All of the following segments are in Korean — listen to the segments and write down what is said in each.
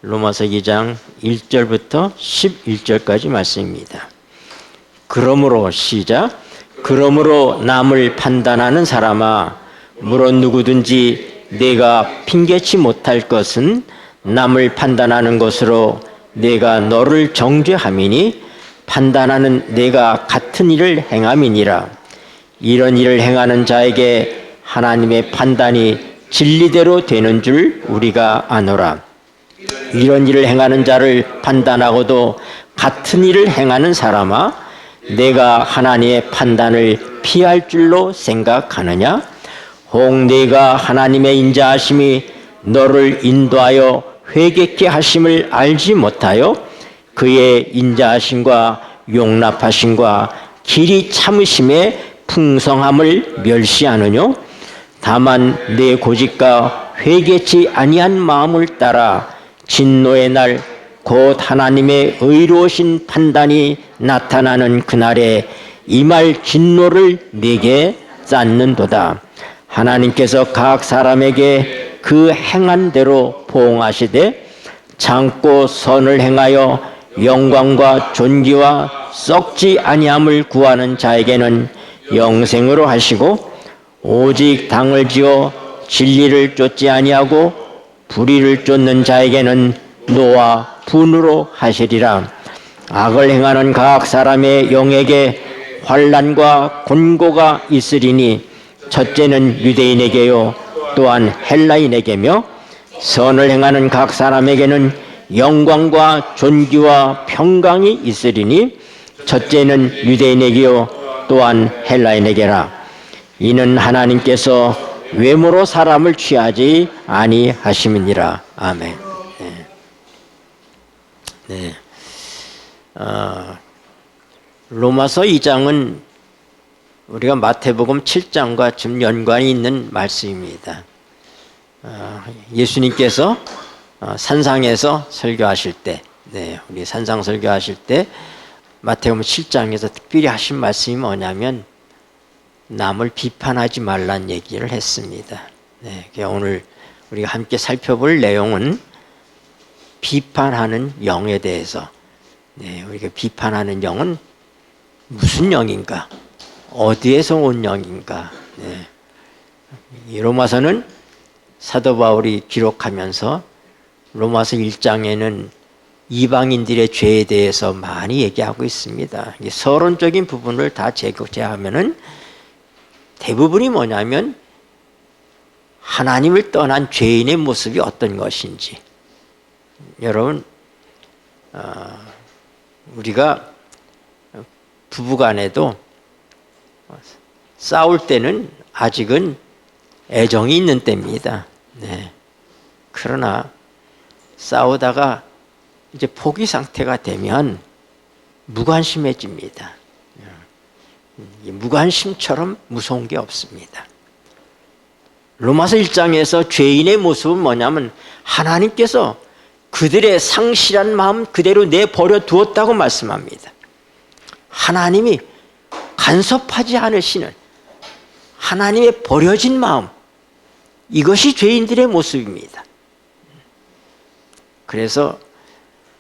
로마서 2장 1절부터 11절까지 말씀입니다. 그러므로 시작. 그러므로 남을 판단하는 사람아, 물론 누구든지 내가 핑계치 못할 것은 남을 판단하는 것으로 내가 너를 정죄함이니 판단하는 내가 같은 일을 행함이니라. 이런 일을 행하는 자에게 하나님의 판단이 진리대로 되는 줄 우리가 아노라. 이런 일을 행하는 자를 판단하고도 같은 일을 행하는 사람아, 내가 하나님의 판단을 피할 줄로 생각하느냐? 혹 내가 하나님의 인자하심이 너를 인도하여 회개케 하심을 알지 못하여 그의 인자하심과 용납하심과 길이 참으심의 풍성함을 멸시하느뇨? 다만 내 고집과 회개치 아니한 마음을 따라 진노의 날 곧 하나님의 의로우신 판단이 나타나는 그날에 임할 진노를 내게 쌓는도다. 하나님께서 각 사람에게 그 행한 대로 보응하시되 참고 선을 행하여 영광과 존귀와 썩지 아니함을 구하는 자에게는 영생으로 하시고, 오직 당을 지어 진리를 쫓지 아니하고 불의를 쫓는 자에게는 노와 분으로 하시리라. 악을 행하는 각 사람의 영에게 환난과 곤고가 있으리니 첫째는 유대인에게요 또한 헬라인에게며, 선을 행하는 각 사람에게는 영광과 존귀와 평강이 있으리니 첫째는 유대인에게요 또한 헬라인에게라. 이는 하나님께서 외모로 사람을 취하지 아니하심이니라. 아멘. 네. 로마서 2장은 우리가 마태복음 7장과 좀 연관이 있는 말씀입니다. 예수님께서 산상에서 설교하실 때, 우리 산상 설교하실 때 마태복음 7장에서 특별히 하신 말씀이 뭐냐면 남을 비판하지 말란 얘기를 했습니다. 오늘 우리가 함께 살펴볼 내용은 비판하는 영에 대해서, 우리가 비판하는 영은 무슨 영인가? 어디에서 온 영인가? 이 로마서는 사도 바울이 기록하면서 로마서 1장에는 이방인들의 죄에 대해서 많이 얘기하고 있습니다. 서론적인 부분을 다 제거하면은 대부분이 뭐냐면 하나님을 떠난 죄인의 모습이 어떤 것인지. 여러분, 우리가 부부간에도 싸울 때는 아직은 애정이 있는 때입니다. 그러나 싸우다가 이제 포기 상태가 되면 무관심해집니다. 무관심처럼 무서운 게 없습니다. 로마서 1장에서 죄인의 모습은 뭐냐면 하나님께서 그들의 상실한 마음 그대로 내버려 두었다고 말씀합니다. 하나님이 간섭하지 않으시는 하나님의 버려진 마음, 이것이 죄인들의 모습입니다. 그래서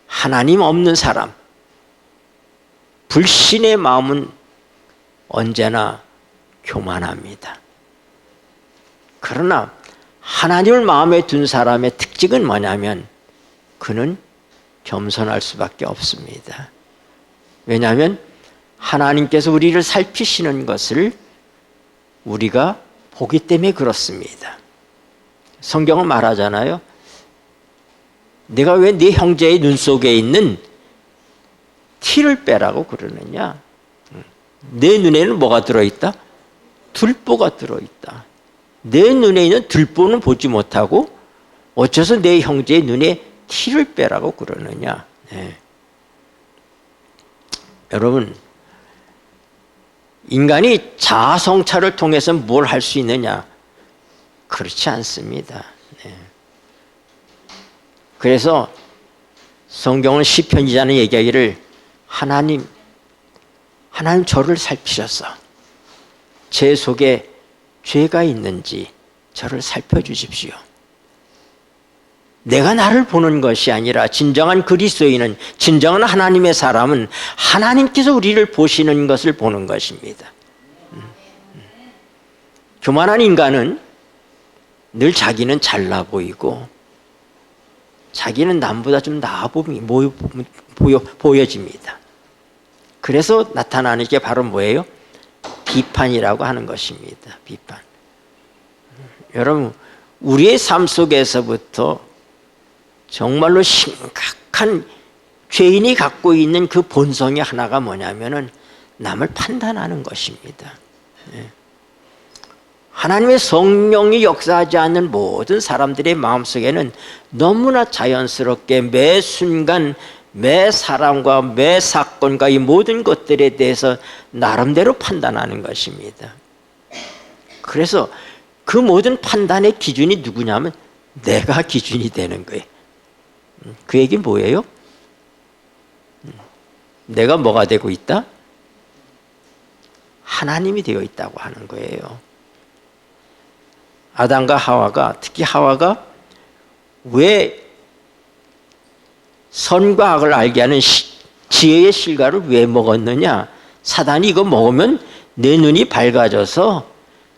하나님 없는 사람, 불신의 마음은 언제나 교만합니다. 그러나 하나님을 마음에 둔 사람의 특징은 뭐냐면 그는 겸손할 수밖에 없습니다. 왜냐하면 하나님께서 우리를 살피시는 것을 우리가 보기 때문에 그렇습니다. 성경은 말하잖아요. 내가 왜 네 형제의 눈 속에 있는 티를 빼라고 그러느냐? 내 눈에는 뭐가 들어있다? 들보가 들어있다. 내 눈에 있는 들보는 보지 못하고 어째서 내 형제의 눈에 티를 빼라고 그러느냐? 여러분, 인간이 자아성찰을 통해서 뭘 할 수 있느냐? 그렇지 않습니다. 그래서 성경은 시편 기자는 얘기하기를 하나님 저를 살피셔서 제 속에 죄가 있는지 저를 살펴주십시오. 내가 나를 보는 것이 아니라 진정한 그리스도인은, 진정한 하나님의 사람은 하나님께서 우리를 보시는 것을 보는 것입니다. 교만한 인간은 늘 자기는 잘나 보이고 자기는 남보다 좀 나아 보여집니다. 그래서 나타나는 게 바로 뭐예요? 비판이라고 하는 것입니다. 비판. 여러분, 우리의 삶 속에서부터 정말로 심각한 죄인이 갖고 있는 그 본성의 하나가 뭐냐면은 남을 판단하는 것입니다. 하나님의 성령이 역사하지 않는 모든 사람들의 마음속에는 너무나 자연스럽게 매 순간 매 사람과 매 사건과 이 모든 것들에 대해서 나름대로 판단하는 것입니다. 그래서 그 모든 판단의 기준이 누구냐면 내가 기준이 되는 거예요. 그 얘기 뭐예요? 내가 뭐가 되고 있다? 하나님이 되어 있다고 하는 거예요. 아담과 하와가, 특히 하와가 왜 선과 악을 알게 하는 지혜의 실과를 왜 먹었느냐? 사단이 이거 먹으면 내 눈이 밝아져서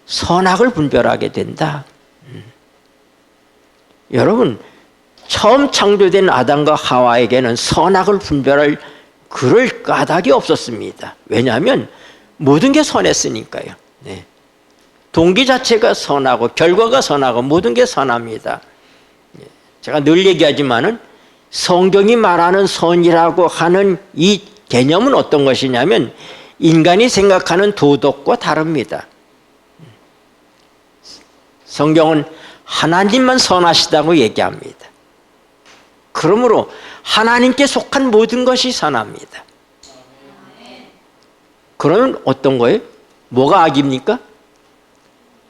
선악을 분별하게 된다. 여러분, 처음 창조된 아담과 하와에게는 선악을 분별할 그럴 까닭이 없었습니다. 왜냐하면 모든 게 선했으니까요. 네. 동기 자체가 선하고 결과가 선하고 모든 게 선합니다. 제가 늘 얘기하지만은 성경이 말하는 선이라고 하는 이 개념은 어떤 것이냐면 인간이 생각하는 도덕과 다릅니다. 성경은 하나님만 선하시다고 얘기합니다. 그러므로 하나님께 속한 모든 것이 선합니다. 그러면 어떤 거예요? 뭐가 악입니까?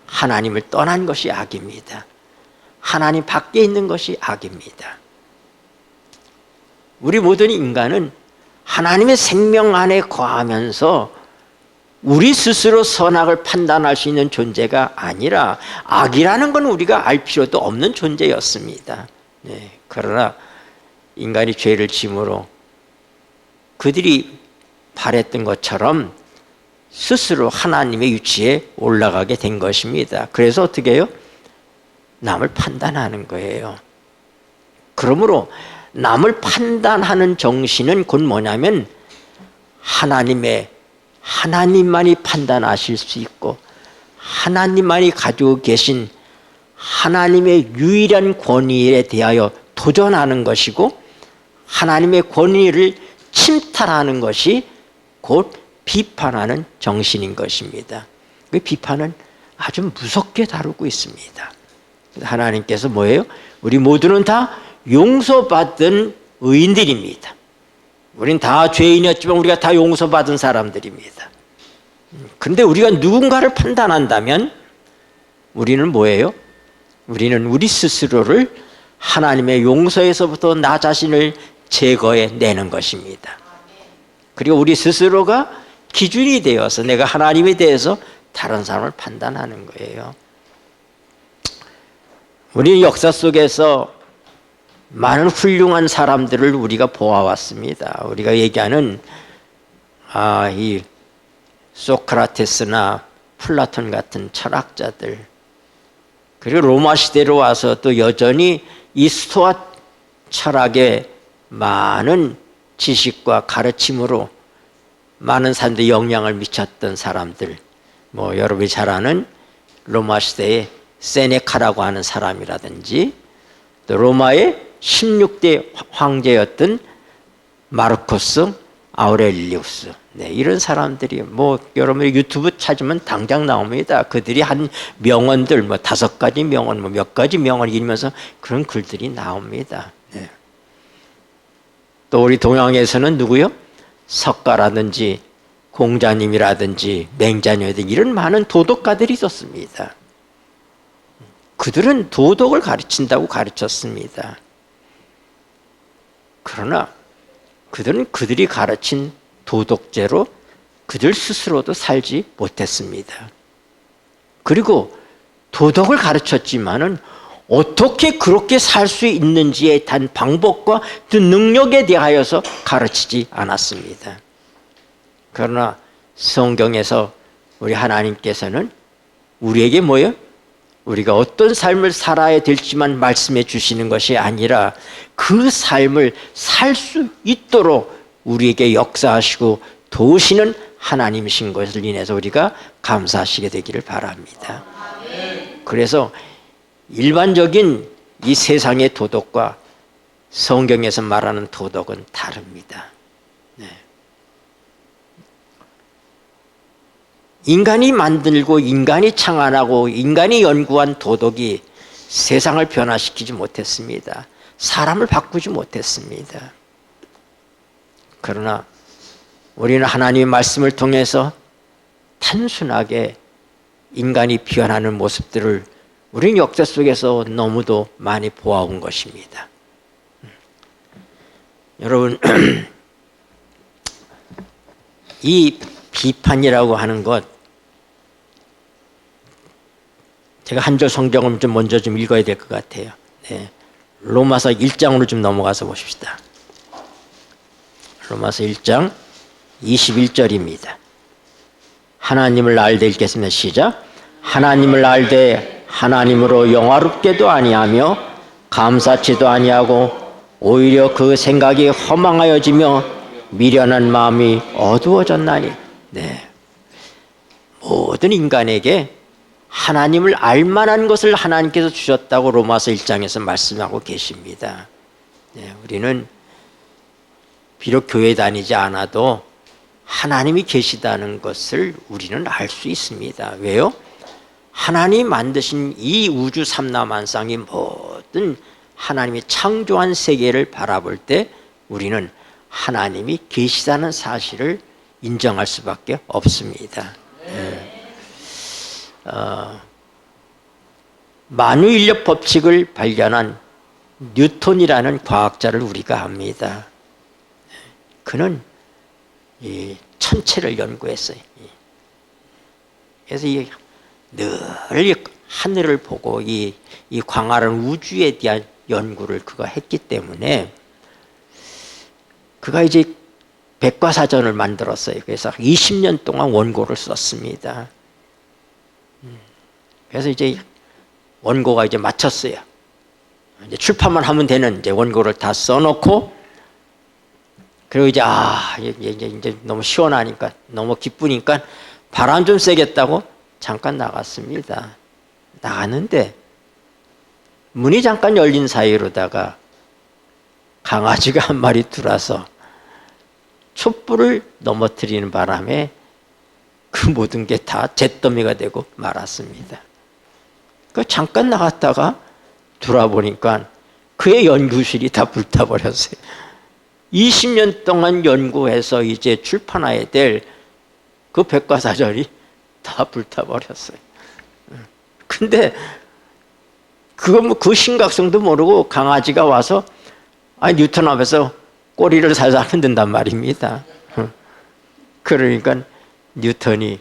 하나님을 떠난 것이 악입니다. 하나님 밖에 있는 것이 악입니다. 우리 모든 인간은 하나님의 생명 안에 거하면서 우리 스스로 선악을 판단할 수 있는 존재가 아니라 악이라는 건 우리가 알 필요도 없는 존재였습니다. 네, 그러나 인간이 죄를 짐으로 그들이 바랬던 것처럼 스스로 하나님의 위치에 올라가게 된 것입니다. 그래서 어떻게 해요? 남을 판단하는 거예요. 그러므로 남을 판단하는 정신은 곧 뭐냐면 하나님만이 판단하실 수 있고 하나님만이 가지고 계신 하나님의 유일한 권위에 대하여 도전하는 것이고 하나님의 권위를 침탈하는 것이 곧 비판하는 정신인 것입니다. 그 비판은 아주 무섭게 다루고 있습니다. 하나님께서 뭐예요? 우리 모두는 다 용서받은 의인들입니다. 우린 다 죄인이었지만 우리가 다 용서받은 사람들입니다. 그런데 우리가 누군가를 판단한다면 우리는 뭐예요? 우리는 우리 스스로를 하나님의 용서에서부터 나 자신을 제거해 내는 것입니다. 그리고 우리 스스로가 기준이 되어서 내가 하나님에 대해서 다른 사람을 판단하는 거예요. 우리 역사 속에서 많은 훌륭한 사람들을 우리가 보아왔습니다. 우리가 얘기하는 이 소크라테스나 플라톤 같은 철학자들, 그리고 로마 시대로 와서 또 여전히 이 스토아 철학의 많은 지식과 가르침으로 많은 사람들이 영향을 미쳤던 사람들, 뭐 여러분이 잘 아는 로마 시대의 세네카라고 하는 사람이라든지 또 로마의 16대 황제였던 마르코스 아우렐리우스, 네, 이런 사람들이 뭐 여러분이 유튜브 찾으면 당장 나옵니다. 그들이 한 명언들, 뭐 5가지 명언, 뭐 몇 가지 명언을 읽으면서 그런 글들이 나옵니다. 네. 또 우리 동양에서는 누구요? 석가라든지 공자님이라든지 맹자님이라든지 이런 많은 도덕가들이 있었습니다. 그들은 도덕을 가르친다고 가르쳤습니다. 그러나 그들은 그들이 가르친 도덕제로 그들 스스로도 살지 못했습니다. 그리고 도덕을 가르쳤지만은 어떻게 그렇게 살 수 있는지에 대한 방법과 그 능력에 대하여서 가르치지 않았습니다. 그러나 성경에서 우리 하나님께서는 우리에게 뭐예요? 우리가 어떤 삶을 살아야 될지만 말씀해 주시는 것이 아니라 그 삶을 살 수 있도록 우리에게 역사하시고 도우시는 하나님이신 것을 인해서 우리가 감사하시게 되기를 바랍니다. 그래서 일반적인 이 세상의 도덕과 성경에서 말하는 도덕은 다릅니다. 네. 인간이 만들고 인간이 창안하고 인간이 연구한 도덕이 세상을 변화시키지 못했습니다. 사람을 바꾸지 못했습니다. 그러나 우리는 하나님의 말씀을 통해서 단순하게 인간이 변하는 모습들을 우리는 역사 속에서 너무도 많이 보아온 것입니다. 여러분, 이 비판이라고 하는 것, 제가 한 절 성경을 좀 먼저 좀 읽어야 될 것 같아요. 네. 로마서 1장으로 좀 넘어가서 보십시다. 로마서 1장 21절입니다. 하나님을 알되 읽겠습니다. 시작. 하나님을 알되 하나님으로 영화롭게도 아니하며 감사치도 아니하고 오히려 그 생각이 허망하여지며 미련한 마음이 어두워졌나니. 네. 모든 인간에게 하나님을 알만한 것을 하나님께서 주셨다고 로마서 1장에서 말씀하고 계십니다. 네. 우리는 비록 교회 다니지 않아도 하나님이 계시다는 것을 우리는 알 수 있습니다. 왜요? 하나님이 만드신 이 우주 삼라만상의 모든 하나님이 창조한 세계를 바라볼 때 우리는 하나님이 계시다는 사실을 인정할 수밖에 없습니다. 만유인력 법칙을 발견한 뉴턴이라는 과학자를 우리가 압니다. 그는 이 천체를 연구했어요. 그래서 늘 하늘을 보고 이 광활한 우주에 대한 연구를 그가 했기 때문에 그가 이제 백과사전을 만들었어요. 그래서 20년 동안 원고를 썼습니다. 그래서 이제 원고가 이제 마쳤어요. 이제 출판만 하면 되는 이제 원고를 다 써놓고 그리고 이제 이제 너무 시원하니까 너무 기쁘니까 바람 좀 쐬겠다고 잠깐 나갔습니다. 나갔는데 문이 잠깐 열린 사이로다가 강아지가 한 마리 들어와서 촛불을 넘어뜨리는 바람에 그 모든 게 다 잿더미가 되고 말았습니다. 그 잠깐 나갔다가 돌아보니까 그의 연구실이 다 불타버렸어요. 20년 동안 연구해서 이제 출판해야 될 그 백과사전이 다 불타버렸어요. 근데 그 심각성도 모르고 강아지가 와서 뉴턴 앞에서 꼬리를 살살 흔든단 말입니다. 그러니까 뉴턴이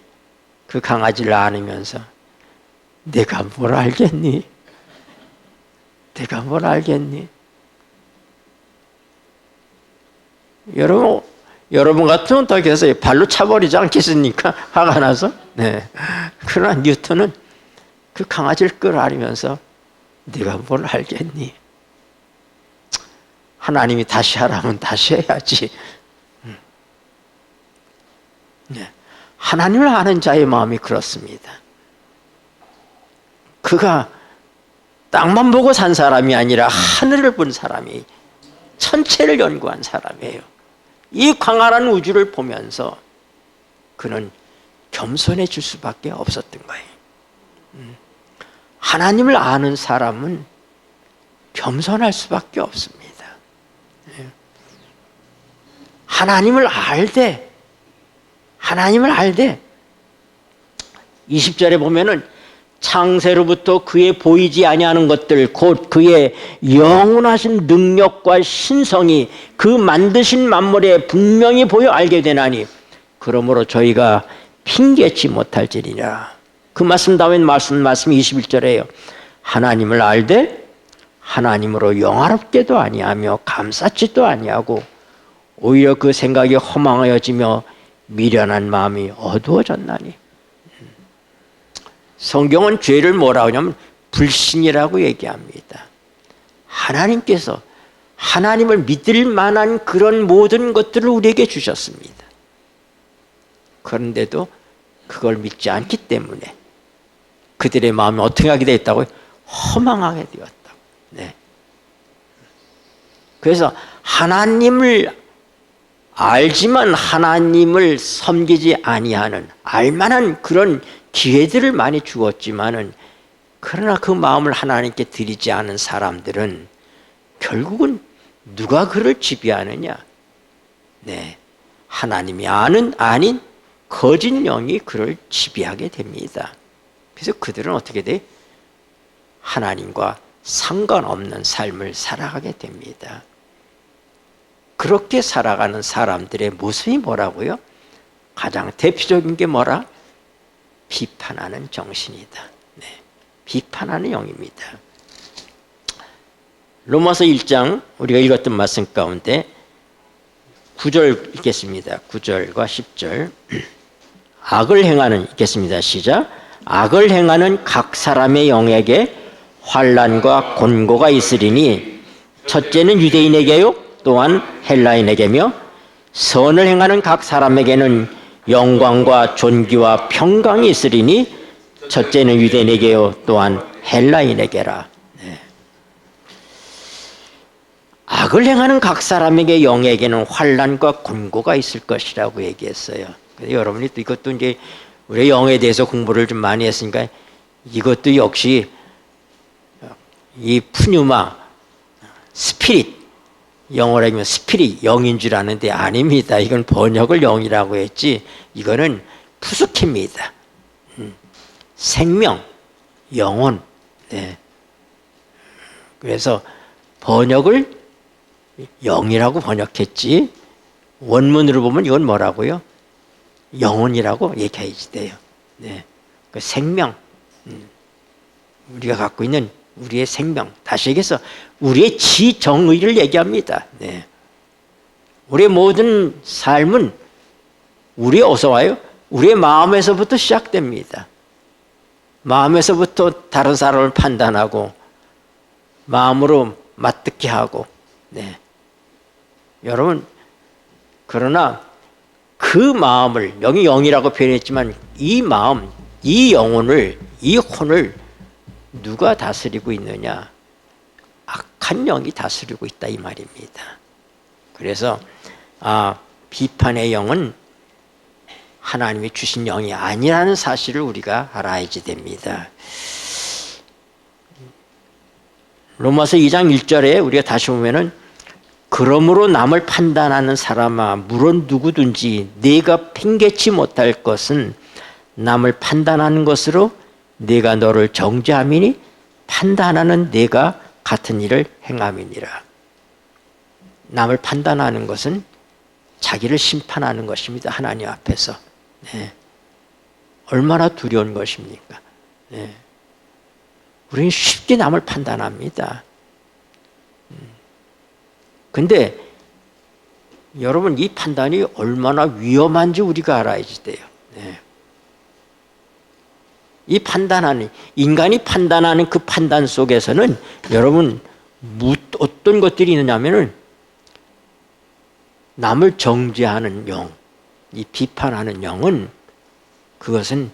그 강아지를 안으면서 내가 뭘 알겠니? 내가 뭘 알겠니? 여러분 같으면 더 계속 발로 차버리지 않겠습니까? 화가 나서. 네. 그러나 뉴턴은 그 강아지를 끌어안으면서 네가 뭘 알겠니? 하나님이 다시 하라면 다시 해야지. 네. 하나님을 아는 자의 마음이 그렇습니다. 그가 땅만 보고 산 사람이 아니라 하늘을 본 사람이, 천체를 연구한 사람이에요. 이 광활한 우주를 보면서 그는 겸손해질 수밖에 없었던 거예요. 하나님을 아는 사람은 겸손할 수밖에 없습니다. 하나님을 알되 20절에 보면은 창세로부터 그의 보이지 아니하는 것들 곧 그의 영원하신 능력과 신성이 그 만드신 만물에 분명히 보여 알게 되나니 그러므로 저희가 핑계치 못할지니라. 그 말씀 다음에 말씀 21절에요. 하나님을 알되 하나님으로 영화롭게도 아니하며 감쌌지도 아니하고 오히려 그 생각이 허망하여지며 미련한 마음이 어두워졌나니. 성경은 죄를 뭐라고 하냐면 불신이라고 얘기합니다. 하나님께서 하나님을 믿을 만한 그런 모든 것들을 우리에게 주셨습니다. 그런데도 그걸 믿지 않기 때문에 그들의 마음이 어떻게 하게 되었다고요? 허망하게 되었다고. 네. 그래서 하나님을 알지만 하나님을 섬기지 아니하는 알만한 그런 기회들을 많이 주었지만은 그러나 그 마음을 하나님께 드리지 않은 사람들은 결국은 누가 그를 지배하느냐? 네, 하나님이 아닌 거짓 영이 그를 지배하게 됩니다. 그래서 그들은 어떻게 돼? 하나님과 상관없는 삶을 살아가게 됩니다. 그렇게 살아가는 사람들의 모습이 뭐라고요? 가장 대표적인 게 뭐라? 비판하는 정신이다. 네, 비판하는 영입니다. 로마서 1장 우리가 읽었던 말씀 가운데 9절 읽겠습니다. 9절과 10절. 악을 행하는 읽겠습니다. 시작. 악을 행하는 각 사람의 영에게 환난과 곤고가 있으리니 첫째는 유대인에게요 또한 헬라인에게며 선을 행하는 각 사람에게는 영광과 존귀와 평강이 있으리니 첫째는 유대인에게요 또한 헬라인에게라. 네. 악을 행하는 각 사람에게 영에게는 환난과 곤고가 있을 것이라고 얘기했어요. 여러분이 또 이것도 이제 우리 영에 대해서 공부를 좀 많이 했으니까 이것도 역시 이 푸뉴마 스피릿 영어로 하면 스피릿 영인 줄 아는데 아닙니다. 이건 번역을 영이라고 했지 이거는 푸스키입니다. 생명, 영혼. 네. 그래서 번역을 영이라고 번역했지 원문으로 보면 이건 뭐라고요? 영혼이라고 얘기해야지 돼요. 네. 그 생명, 우리가 갖고 있는 우리의 생명, 다시 얘기해서 우리의 지정의를 얘기합니다. 네. 우리의 모든 삶은 우리의 어디서 와요? 우리의 마음에서부터 시작됩니다. 마음에서부터 다른 사람을 판단하고 마음으로 맞듣게 하고. 네. 여러분, 그러나 그 마음을 여기 영이라고 표현했지만 이 마음, 이 영혼을, 이 혼을 누가 다스리고 있느냐? 악한 영이 다스리고 있다 이 말입니다. 그래서 비판의 영은 하나님이 주신 영이 아니라는 사실을 우리가 알아야지 됩니다. 로마서 2장 1절에 우리가 다시 보면은 그러므로 남을 판단하는 사람아 물론 누구든지 네가 팽개치 못할 것은 남을 판단하는 것으로 네가 너를 정죄함이니 판단하는 네가 같은 일을 행함이니라. 남을 판단하는 것은 자기를 심판하는 것입니다. 하나님 앞에서. 네. 얼마나 두려운 것입니까? 네. 우리는 쉽게 남을 판단합니다. 근데 여러분 이 판단이 얼마나 위험한지 우리가 알아야지 돼요. 네. 이 판단하는 인간이 판단하는 그 판단 속에서는 여러분 어떤 것들이 있느냐면은 남을 정죄하는 영, 이 비판하는 영은 그것은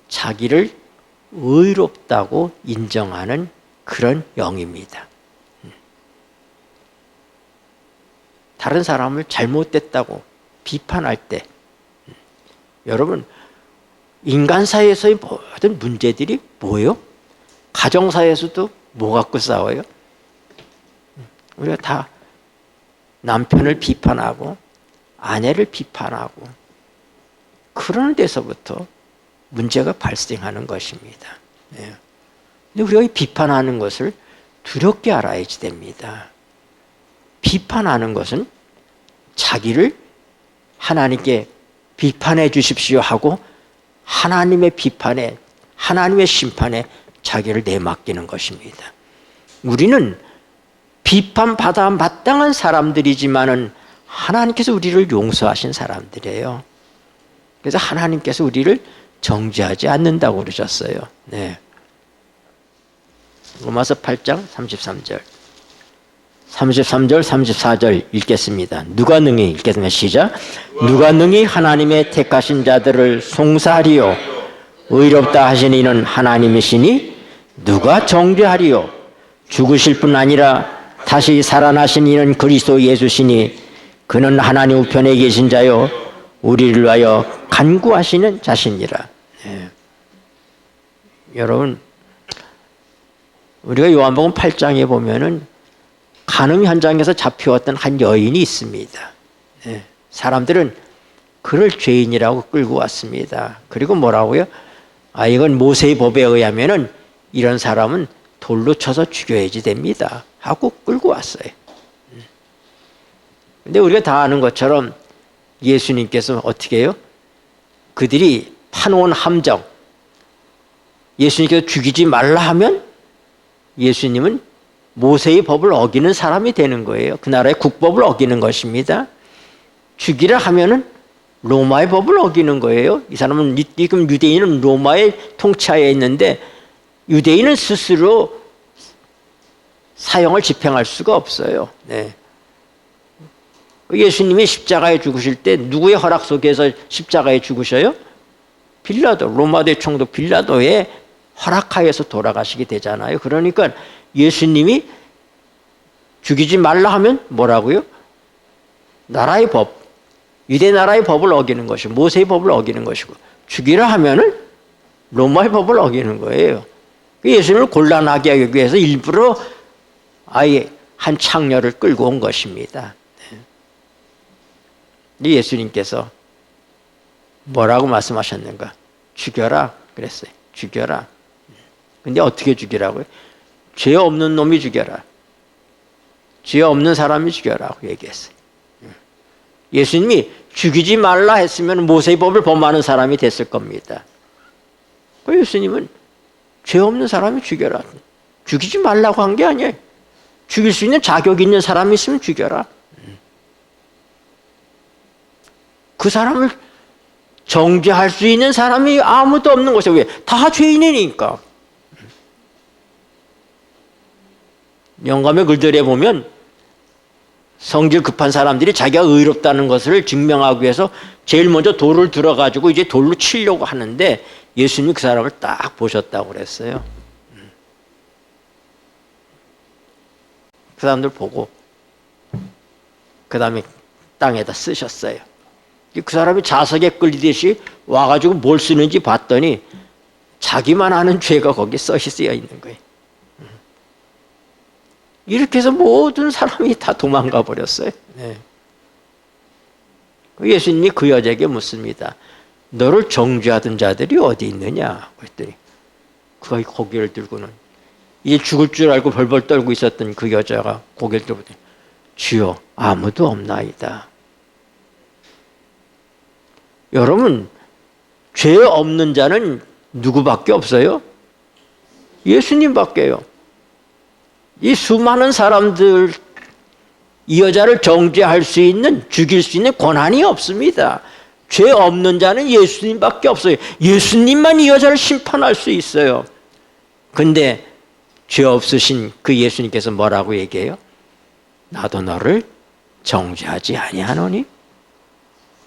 자기를 의롭다고 인정하는 그런 영입니다. 다른 사람을 잘못됐다고 비판할 때 여러분 인간 사이에서의 모든 문제들이 뭐예요? 가정 사이에서도 뭐 갖고 싸워요? 우리가 다 남편을 비판하고 아내를 비판하고 그러는 데서부터 문제가 발생하는 것입니다. 네. 근데 우리가 이 비판하는 것을 두렵게 알아야지 됩니다. 비판하는 것은 자기를 하나님께 비판해 주십시오 하고 하나님의 비판에 하나님의 심판에 자기를 내맡기는 것입니다. 우리는 비판받아 마땅한 사람들이지만은 하나님께서 우리를 용서하신 사람들이에요. 그래서 하나님께서 우리를 정죄하지 않는다고 그러셨어요. 네. 로마서 8장 33절. 33절, 34절 읽겠습니다. 누가 능히 읽겠습니다. 시작. 누가 능히 하나님의 택하신 자들을 송사하리요. 의롭다 하신 이는 하나님이시니 누가 정죄하리요. 죽으실 뿐 아니라 다시 살아나신 이는 그리스도 예수시니 그는 하나님 우편에 계신 자요 우리를 위하여 간구하시는 자신이라. 네. 여러분, 우리가 요한복음 8장에 보면은 간음 현장에서 잡혀왔던 한 여인이 있습니다. 네. 사람들은 그를 죄인이라고 끌고 왔습니다. 그리고 뭐라고요? 이건 모세의 법에 의하면은 이런 사람은 돌로 쳐서 죽여야지 됩니다. 하고 끌고 왔어요. 근데 우리가 다 아는 것처럼 예수님께서 어떻게 해요? 그들이 파놓은 함정, 예수님께서 죽이지 말라 하면 예수님은 모세의 법을 어기는 사람이 되는 거예요. 그 나라의 국법을 어기는 것입니다. 죽이라 하면은 로마의 법을 어기는 거예요. 이 사람은 지금 유대인은 로마의 통치하에 있는데 유대인은 스스로 사형을 집행할 수가 없어요. 네. 예수님이 십자가에 죽으실 때 누구의 허락 속에서 십자가에 죽으셔요? 빌라도, 로마 대총독 빌라도의 허락하에서 돌아가시게 되잖아요. 그러니까 예수님이 죽이지 말라 하면 뭐라고요? 나라의 법, 유대 나라의 법을 어기는 것이고 모세의 법을 어기는 것이고, 죽이라 하면은 로마의 법을 어기는 거예요. 예수님을 곤란하게 하기 위해서 일부러 아예 한 창녀를 끌고 온 것입니다. 예수님께서 뭐라고 말씀하셨는가? 죽여라 그랬어요. 죽여라. 근데 어떻게 죽이라고요? 죄 없는 놈이 죽여라. 죄 없는 사람이 죽여라고 얘기했어요. 예수님이 죽이지 말라 했으면 모세의 법을 범하는 사람이 됐을 겁니다. 예수님은 죄 없는 사람이 죽여라. 죽이지 말라고 한 게 아니에요. 죽일 수 있는 자격 있는 사람이 있으면 죽여라. 그 사람을 정죄할 수 있는 사람이 아무도 없는 것이에요. 왜? 다 죄인이니까. 영감의 글들에 보면 성질 급한 사람들이 자기가 의롭다는 것을 증명하기 위해서 제일 먼저 돌을 들어가지고 이제 돌로 치려고 하는데 예수님이 그 사람을 딱 보셨다고 그랬어요. 그 사람들 보고 그 다음에 땅에다 쓰셨어요. 그 사람이 자석에 끌리듯이 와가지고 뭘 쓰는지 봤더니 자기만 아는 죄가 거기에 쓰여 있는 거예요. 이렇게 해서 모든 사람이 다 도망가 버렸어요. 네. 예수님이 그 여자에게 묻습니다. 너를 정죄하던 자들이 어디 있느냐? 그랬더니 그가 고개를 들고는 이제 죽을 줄 알고 벌벌 떨고 있었던 그 여자가 고개를 들고 주여 아무도 없나이다. 여러분, 죄 없는 자는 누구밖에 없어요? 예수님밖에요. 이 수많은 사람들, 이 여자를 정죄할 수 있는, 죽일 수 있는 권한이 없습니다. 죄 없는 자는 예수님밖에 없어요. 예수님만 이 여자를 심판할 수 있어요. 근데 죄 없으신 그 예수님께서 뭐라고 얘기해요? 나도 너를 정죄하지 아니하노니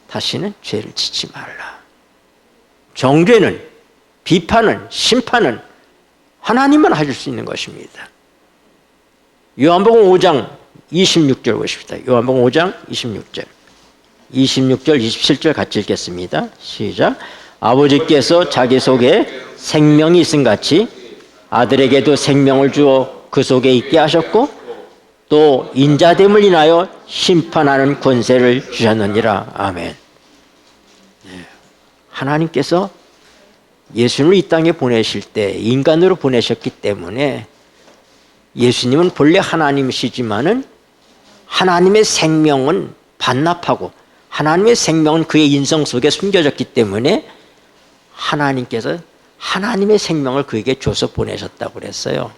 다시는 죄를 짓지 말라. 정죄는, 비판은, 심판은 하나님만 하실 수 있는 것입니다. 요한복음 5장 26절 보십시다. 요한복음 5장 26절. 26절, 27절 같이 읽겠습니다. 시작. 아버지께서 자기 속에 생명이 있음 같이 아들에게도 생명을 주어 그 속에 있게 하셨고 또 인자됨을 인하여 심판하는 권세를 주셨느니라. 아멘. 하나님께서 예수님을 이 땅에 보내실 때 인간으로 보내셨기 때문에 예수님은 본래 하나님이시지만은 하나님의 생명은 반납하고 하나님의 생명은 그의 인성 속에 숨겨졌기 때문에 하나님께서 하나님의 생명을 그에게 줘서 보내셨다고 그랬어요.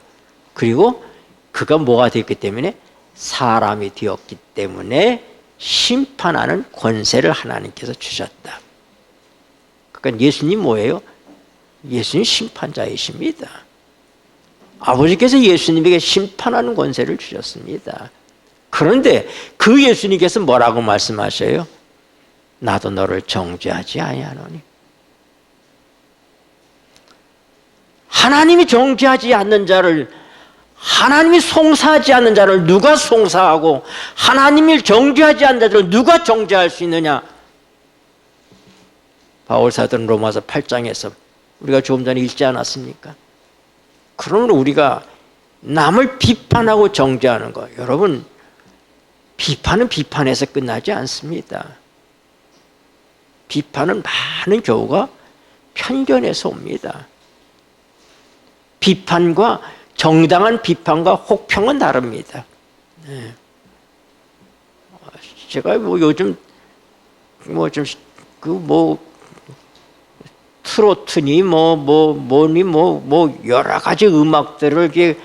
그리고 그가 뭐가 되었기 때문에 사람이 되었기 때문에 심판하는 권세를 하나님께서 주셨다. 그러니까 예수님 뭐예요? 예수님 심판자이십니다. 아버지께서 예수님에게 심판하는 권세를 주셨습니다. 그런데 그 예수님께서 뭐라고 말씀하셔요? 나도 너를 정죄하지 아니하노니. 하나님이 정죄하지 않는 자를, 하나님이 송사하지 않는 자를 누가 송사하고 하나님을 정죄하지 않는 자를 누가 정죄할 수 있느냐? 바울사도는 로마서 8장에서 우리가 조금 전에 읽지 않았습니까? 그러면 우리가 남을 비판하고 정죄하는 거, 여러분, 비판은 비판에서 끝나지 않습니다. 비판은 많은 경우가 편견에서 옵니다. 비판과 정당한 비판과 혹평은 다릅니다. 네. 제가 요즘 트로트니 여러 가지 음악들을 이렇게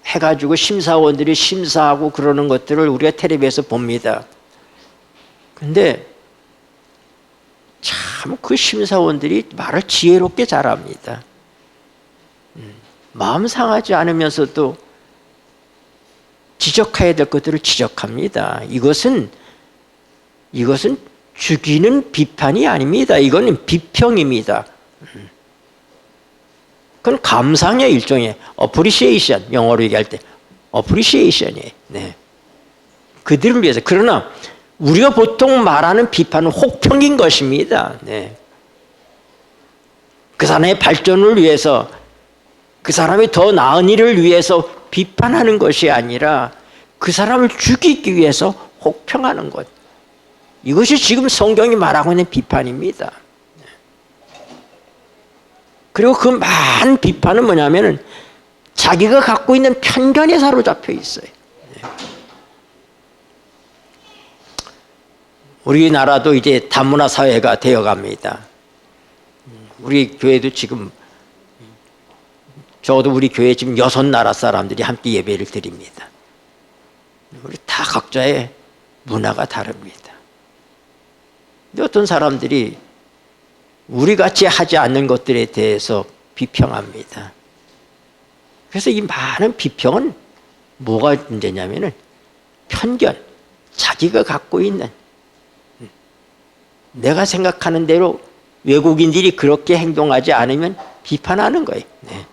해가지고 심사원들이 심사하고 그러는 것들을 우리가 텔레비에서 봅니다. 근데 참 그 심사원들이 말을 지혜롭게 잘합니다. 마음 상하지 않으면서도 지적해야 될 것들을 지적합니다. 이것은 죽이는 비판이 아닙니다. 이거는 비평입니다. 그건 감상의 일종의 appreciation, 영어로 얘기할 때 appreciation이에요. 네. 그들을 위해서. 그러나 우리가 보통 말하는 비판은 혹평인 것입니다. 네. 그 사람의 발전을 위해서, 그 사람이 더 나은 일을 위해서 비판하는 것이 아니라 그 사람을 죽이기 위해서 혹평하는 것. 이것이 지금 성경이 말하고 있는 비판입니다. 그리고 그 많은 비판은 뭐냐면은 자기가 갖고 있는 편견에 사로잡혀 있어요. 우리나라도 이제 다문화 사회가 되어갑니다. 우리 교회도 지금, 적어도 우리 교회 지금 6나라 사람들이 함께 예배를 드립니다. 우리 다 각자의 문화가 다릅니다. 근데 어떤 사람들이 우리같이 하지 않는 것들에 대해서 비평합니다. 그래서 이 많은 비평은 뭐가 문제냐면은 편견, 자기가 갖고 있는, 내가 생각하는 대로 외국인들이 그렇게 행동하지 않으면 비판하는 거예요. 네.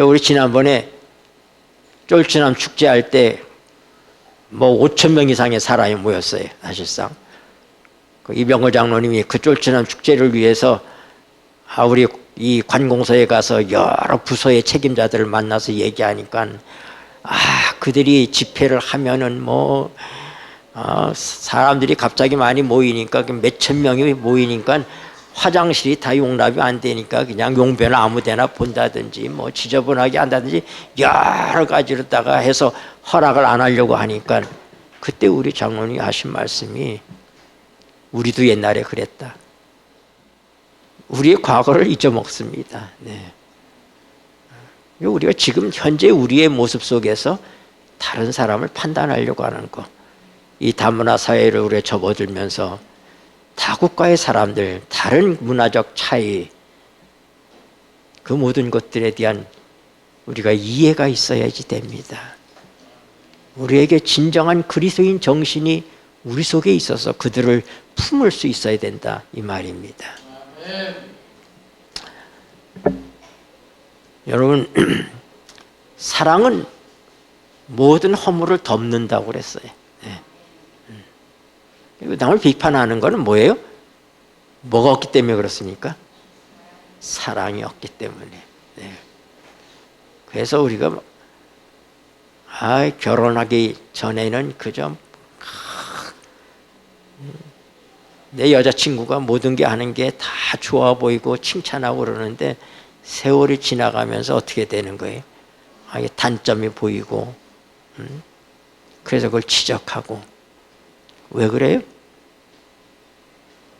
우리 지난번에 쫄치남 축제할 때 5,000명 이상의 사람이 모였어요. 사실상 이병호 장로님이 그 쫄치남 축제를 위해서 우리 이 관공서에 가서 여러 부서의 책임자들을 만나서 얘기하니까 그들이 집회를 하면은 사람들이 갑자기 많이 모이니까 몇천 명이 모이니까 화장실이 다 용납이 안 되니까 그냥 용변을 아무데나 본다든지 지저분하게 한다든지 여러 가지로다가 해서 허락을 안 하려고 하니까 그때 우리 장로님이 하신 말씀이 우리도 옛날에 그랬다. 우리의 과거를 잊어먹습니다. 네. 우리가 지금 현재 우리의 모습 속에서 다른 사람을 판단하려고 하는 거, 이 다문화 사회를 우리가 접어들면서 다국가의 사람들, 다른 문화적 차이, 그 모든 것들에 대한 우리가 이해가 있어야지 됩니다. 우리에게 진정한 그리스도인 정신이 우리 속에 있어서 그들을 품을 수 있어야 된다, 이 말입니다. 여러분, 사랑은 모든 허물을 덮는다고 그랬어요. 남을 비판하는 것은 뭐예요? 뭐가 없기 때문에 그렇습니까? 사랑이 없기 때문에. 네. 그래서 우리가 결혼하기 전에는 그저 내 여자친구가 모든 게 하는 게 다 좋아 보이고 칭찬하고 그러는데 세월이 지나가면서 어떻게 되는 거예요? 단점이 보이고, 그래서 그걸 지적하고. 왜 그래요?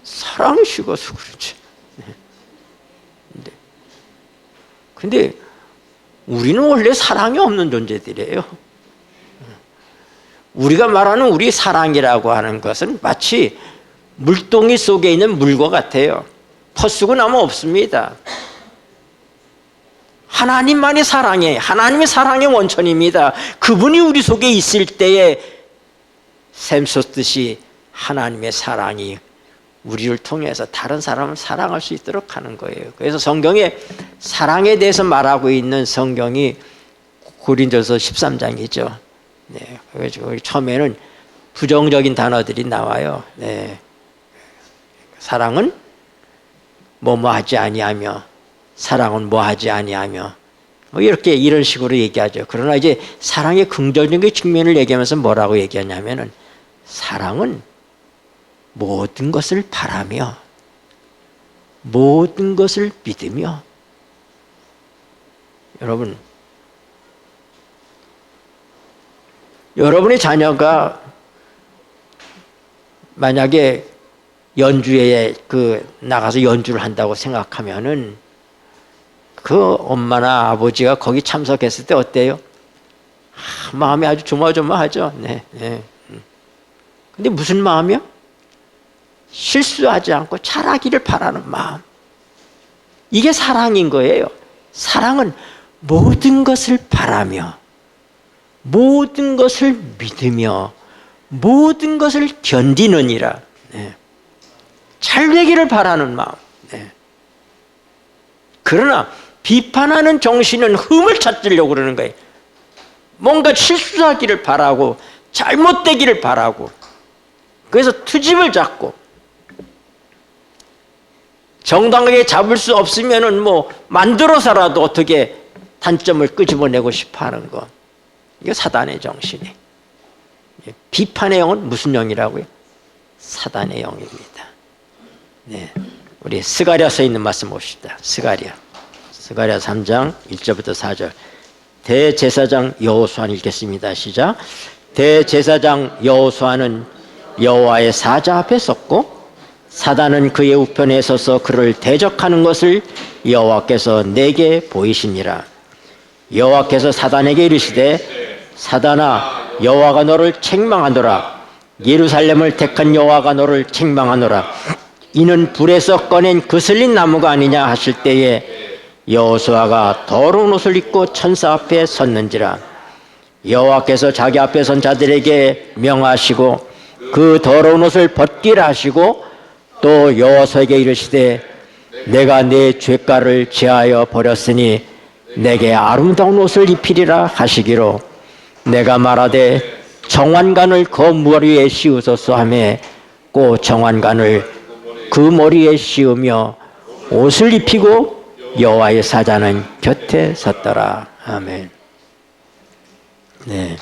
사랑이시고서 그렇지. 근데 우리는 원래 사랑이 없는 존재들이에요. 우리가 말하는 우리 사랑이라고 하는 것은 마치 물동이 속에 있는 물과 같아요. 퍼쓰고 나면 없습니다. 하나님만이 사랑해. 하나님이 사랑의 원천입니다. 그분이 우리 속에 있을 때에 샘솟듯이 하나님의 사랑이 우리를 통해서 다른 사람을 사랑할 수 있도록 하는 거예요. 그래서 성경에 사랑에 대해서 말하고 있는 성경이 고린도서 13장이죠. 네, 그래서 처음에는 부정적인 단어들이 나와요. 네. 사랑은 뭐뭐 하지 아니하며, 사랑은 뭐 하지 아니하며, 뭐 이렇게 이런 식으로 얘기하죠. 그러나 이제 사랑의 긍정적인 측면을 얘기하면서 뭐라고 얘기하냐면은 사랑은 모든 것을 바라며 모든 것을 믿으며. 여러분의 자녀가 만약에 연주회에 나가서 연주를 한다고 생각하면은 그 엄마나 아버지가 거기 참석했을 때 어때요? 마음이 아주 조마조마하죠. 네, 네. 근데 무슨 마음이요? 실수하지 않고 잘하기를 바라는 마음. 이게 사랑인 거예요. 사랑은 모든 것을 바라며 모든 것을 믿으며 모든 것을 견디느니라. 네. 잘 되기를 바라는 마음. 네. 그러나 비판하는 정신은 흠을 찾으려고 그러는 거예요. 뭔가 실수하기를 바라고 잘못되기를 바라고, 그래서 투집을 잡고 정당하게 잡을 수 없으면은 뭐 만들어서라도 어떻게 단점을 끄집어내고 싶어 하는 거. 이게 사단의 정신이에요. 비판의 영은 무슨 영이라고요? 사단의 영입니다. 네. 우리 스가랴서에 있는 말씀 봅시다. 스가랴 3장 1절부터 4절. 대제사장 여호수아 읽겠습니다. 시작. 대제사장 여호수아는 여호와의 사자 앞에 섰고 사단은 그의 우편에 서서 그를 대적하는 것을 여호와께서 내게 보이시니라. 여호와께서 사단에게 이르시되 사단아, 여호와가 너를 책망하노라. 예루살렘을 택한 여호와가 너를 책망하노라. 이는 불에서 꺼낸 그슬린 나무가 아니냐 하실 때에 여호수아가 더러운 옷을 입고 천사 앞에 섰는지라. 여호와께서 자기 앞에 선 자들에게 명하시고 그 더러운 옷을 벗기라 하시고 또 여호수아에게 이르시되 내가 네 죄가를 제하여 버렸으니 내게 아름다운 옷을 입히리라 하시기로 내가 말하되 정환관을 그 머리에 씌우소서 하매 꼭 정환관을 그 머리에 씌우며 옷을 입히고 여호와의 사자는 곁에 섰더라. 아멘. 네,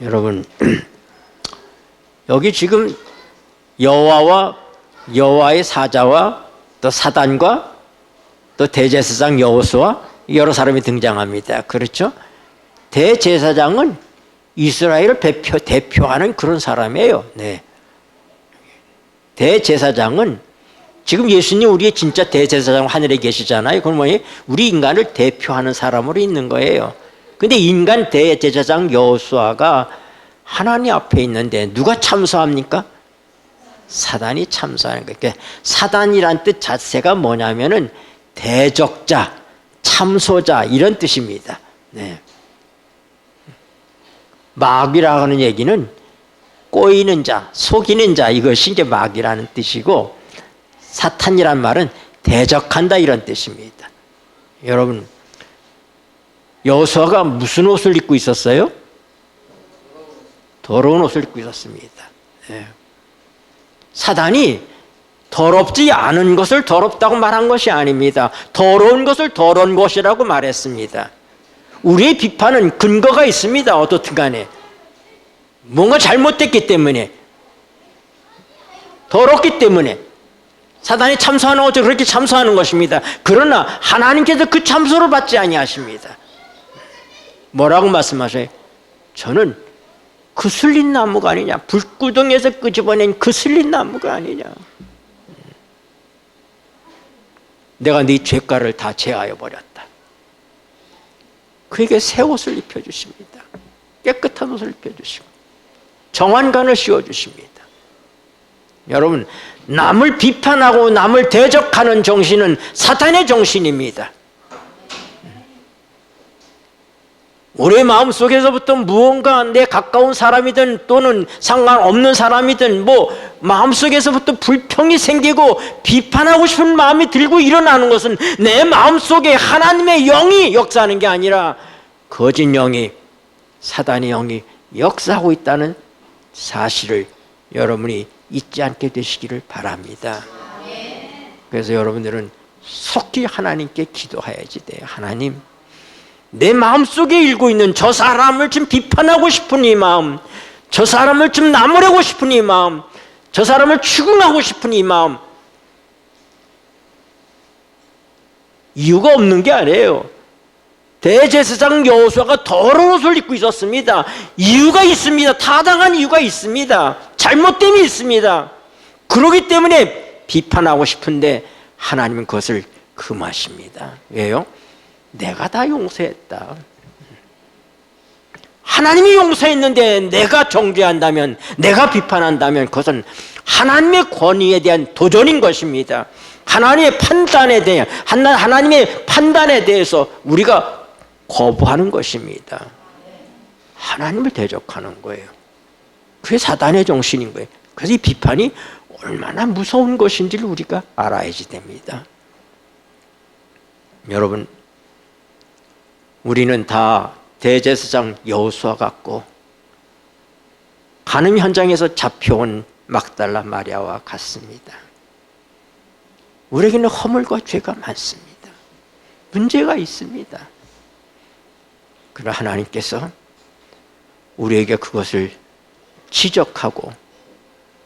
여러분 여기 지금 여호와의 사자와 또 사단과 또 대제사장 여호수아 여러 사람이 등장합니다. 그렇죠? 대제사장은 이스라엘을 대표하는 그런 사람이에요. 네. 대제사장은 지금 예수님 우리의 진짜 대제사장 하늘에 계시잖아요. 그럼 뭐예요? 우리 인간을 대표하는 사람으로 있는 거예요. 근데 인간 대제사장 여호수아가 하나님 앞에 있는데 누가 참소합니까? 사단이 참소하는 거예요. 그러니까 사단이란 뜻 자체가 뭐냐면은 대적자, 참소자 이런 뜻입니다. 네. 마귀라고 하는 얘기는 꼬이는 자, 속이는 자, 이것이 이제 마귀라는 뜻이고, 사탄이란 말은 대적한다 이런 뜻입니다. 여러분, 여호수아가 무슨 옷을 입고 있었어요? 더러운 옷을 입고 있었습니다. 네. 사단이 더럽지 않은 것을 더럽다고 말한 것이 아닙니다. 더러운 것을 더러운 것이라고 말했습니다. 우리의 비판은 근거가 있습니다. 어떻든 간에 뭔가 잘못됐기 때문에, 더럽기 때문에 사단이 참소하는 것처럼 그렇게 참소하는 것입니다. 그러나 하나님께서 그 참소를 받지 아니하십니다. 뭐라고 말씀하셔요? 저는 그슬린 나무가 아니냐. 불구덩이에서 끄집어낸 그슬린 나무가 아니냐. 내가 네 죄가를 다 제하여 버렸다. 그에게 새 옷을 입혀주십니다. 깨끗한 옷을 입혀주시고 정한간을 씌워주십니다. 여러분, 남을 비판하고 남을 대적하는 정신은 사탄의 정신입니다. 우리의 마음속에서부터 무언가 내 가까운 사람이든 또는 상관없는 사람이든 마음속에서부터 불평이 생기고 비판하고 싶은 마음이 들고 일어나는 것은 내 마음속에 하나님의 영이 역사하는 게 아니라 거짓 영이, 사단의 영이 역사하고 있다는 사실을 여러분이 잊지 않게 되시기를 바랍니다. 그래서 여러분들은 속히 하나님께 기도해야지 돼요. 하나님, 내 마음속에 일고 있는 저 사람을 좀 비판하고 싶은 이 마음, 저 사람을 좀 나무라고 싶은 이 마음, 저 사람을 추궁하고 싶은 이 마음, 이유가 없는 게 아니에요. 대제사장 여호수아가 더러운 옷을 입고 있었습니다. 이유가 있습니다. 타당한 이유가 있습니다. 잘못됨이 있습니다. 그렇기 때문에 비판하고 싶은데 하나님은 그것을 금하십니다. 왜요? 내가 다 용서했다. 하나님이 용서했는데 내가 정죄한다면, 내가 비판한다면 그것은 하나님의 권위에 대한 도전인 것입니다. 하나님의 판단에 대해서 우리가 거부하는 것입니다. 하나님을 대적하는 거예요. 그게 사단의 정신인 거예요. 그래서 이 비판이 얼마나 무서운 것인지를 우리가 알아야지 됩니다. 여러분, 우리는 다 대제사장 여호수아 같고 간음 현장에서 잡혀온 막달라 마리아와 같습니다. 우리에게는 허물과 죄가 많습니다. 문제가 있습니다. 그러나 하나님께서 우리에게 그것을 지적하고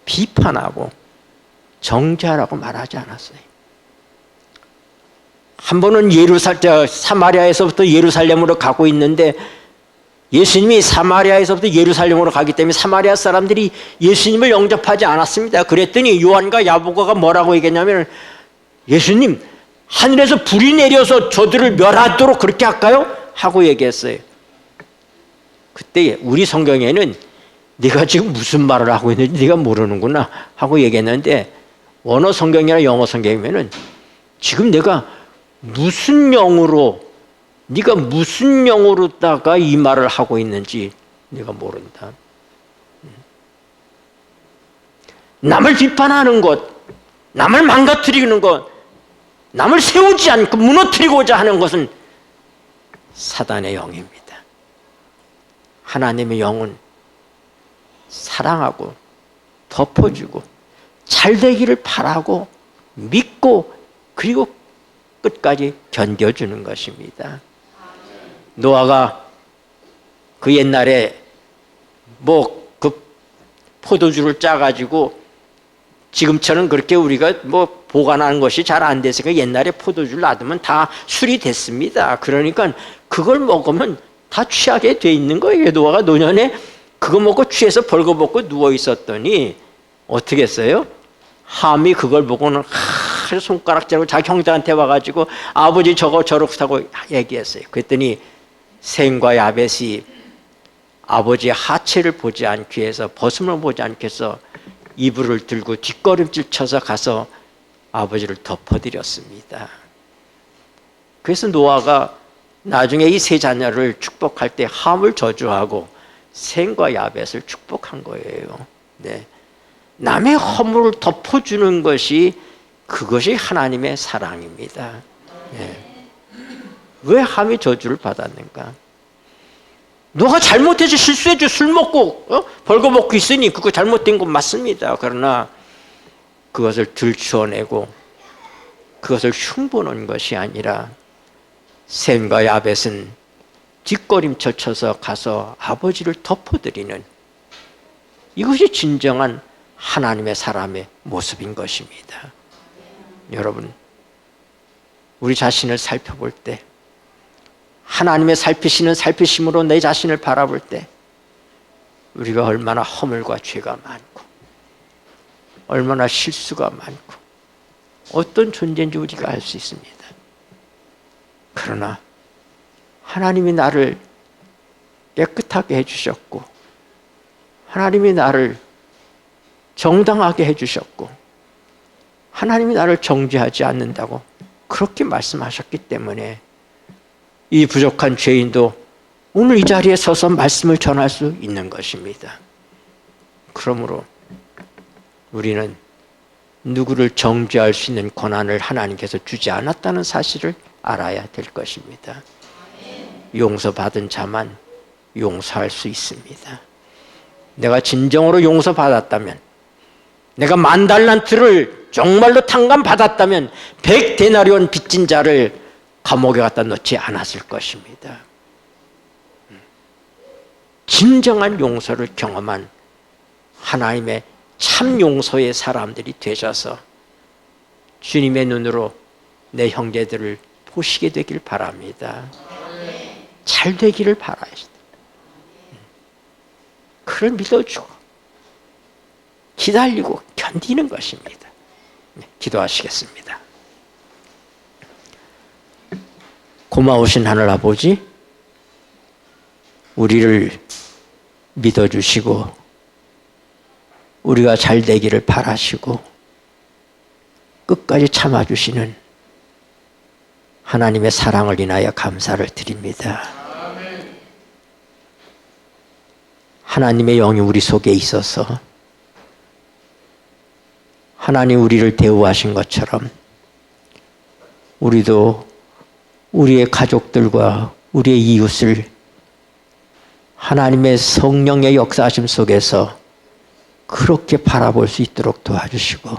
비판하고 정죄하라고 말하지 않았어요. 한 번은 사마리아에서부터 예루살렘으로 가고 있는데 예수님이 사마리아에서부터 예루살렘으로 가기 때문에 사마리아 사람들이 예수님을 영접하지 않았습니다. 그랬더니 요한과 야고보가 뭐라고 얘기했냐면, 예수님, 하늘에서 불이 내려서 저들을 멸하도록 그렇게 할까요? 하고 얘기했어요. 그때 우리 성경에는 네가 지금 무슨 말을 하고 있는지 네가 모르는구나 하고 얘기했는데, 원어 성경이나 영어 성경이면은 지금 내가 무슨 영으로, 네가 무슨 영으로다가 이 말을 하고 있는지 네가 모른다. 남을 비판하는 것, 남을 망가뜨리는 것, 남을 세우지 않고 무너뜨리고자 하는 것은 사단의 영입니다. 하나님의 영은 사랑하고 덮어주고 잘되기를 바라고 믿고 그리고 끝까지 견뎌주는 것입니다. 노아가 그 옛날에 그 포도주를 짜가지고, 지금처럼 그렇게 우리가 보관하는 것이 잘 안 됐으니까 옛날에 포도주를 놔두면 다 술이 됐습니다. 그러니까 그걸 먹으면 다 취하게 돼 있는 거예요. 노아가 노년에 그거 먹고 취해서 벌거벗고 누워 있었더니 어떻게 했어요? 함이 그걸 보고는 손가락질하고 자기 형제한테 와가지고 아버지 저거 저렇다고 얘기했어요. 그랬더니 셈과 야벳이 아버지의 하체를 보지 않기 위해서, 벗음을 보지 않기 위해서 이불을 들고 뒷걸음질 쳐서 가서 아버지를 덮어드렸습니다. 그래서 노아가 나중에 이 세 자녀를 축복할 때 함을 저주하고 셈과 야벳을 축복한 거예요. 네. 남의 허물을 덮어주는 것이, 그것이 하나님의 사랑입니다. 네. 왜 함이 저주를 받았는가? 너가 잘못해서 실수해서 술 먹고 벌거벗고 있으니 그거 잘못된 건 맞습니다. 그러나 그것을 들추어내고 그것을 흉보는 것이 아니라 셈과 야벳은 뒷걸음질 쳐서 가서 아버지를 덮어드리는, 이것이 진정한 하나님의 사람의 모습인 것입니다. 여러분, 우리 자신을 살펴볼 때, 하나님의 살피시는 살피심으로 내 자신을 바라볼 때, 우리가 얼마나 허물과 죄가 많고 얼마나 실수가 많고 어떤 존재인지 우리가 알 수 있습니다. 그러나 하나님이 나를 깨끗하게 해주셨고 하나님이 나를 정당하게 해주셨고 하나님이 나를 정죄하지 않는다고 그렇게 말씀하셨기 때문에 이 부족한 죄인도 오늘 이 자리에 서서 말씀을 전할 수 있는 것입니다. 그러므로 우리는 누구를 정죄할 수 있는 권한을 하나님께서 주지 않았다는 사실을 알아야 될 것입니다. 용서받은 자만 용서할 수 있습니다. 내가 진정으로 용서받았다면, 내가 10,000달란트를 정말로 탕감받았다면 100데나리온 빚진 자를 감옥에 갖다 놓지 않았을 것입니다. 진정한 용서를 경험한 하나님의 참 용서의 사람들이 되셔서 주님의 눈으로 내 형제들을 보시게 되길 바랍니다. 잘 되기를 바라시다. 그를 믿어주고 기다리고 견디는 것입니다. 기도하시겠습니다. 고마우신 하늘아버지, 우리를 믿어주시고 우리가 잘 되기를 바라시고 끝까지 참아주시는 하나님의 사랑을 인하여 감사를 드립니다. 하나님의 영이 우리 속에 있어서 하나님 우리를 대우하신 것처럼 우리도 우리의 가족들과 우리의 이웃을 하나님의 성령의 역사하심 속에서 그렇게 바라볼 수 있도록 도와주시고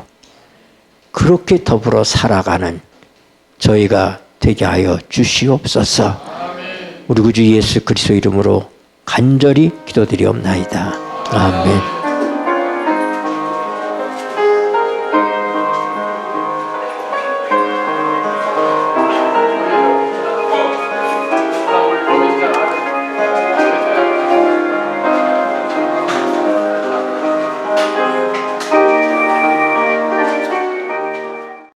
그렇게 더불어 살아가는 저희가 되게 하여 주시옵소서. 우리 구주 예수 그리스도 이름으로 간절히 기도드리옵나이다. 아멘.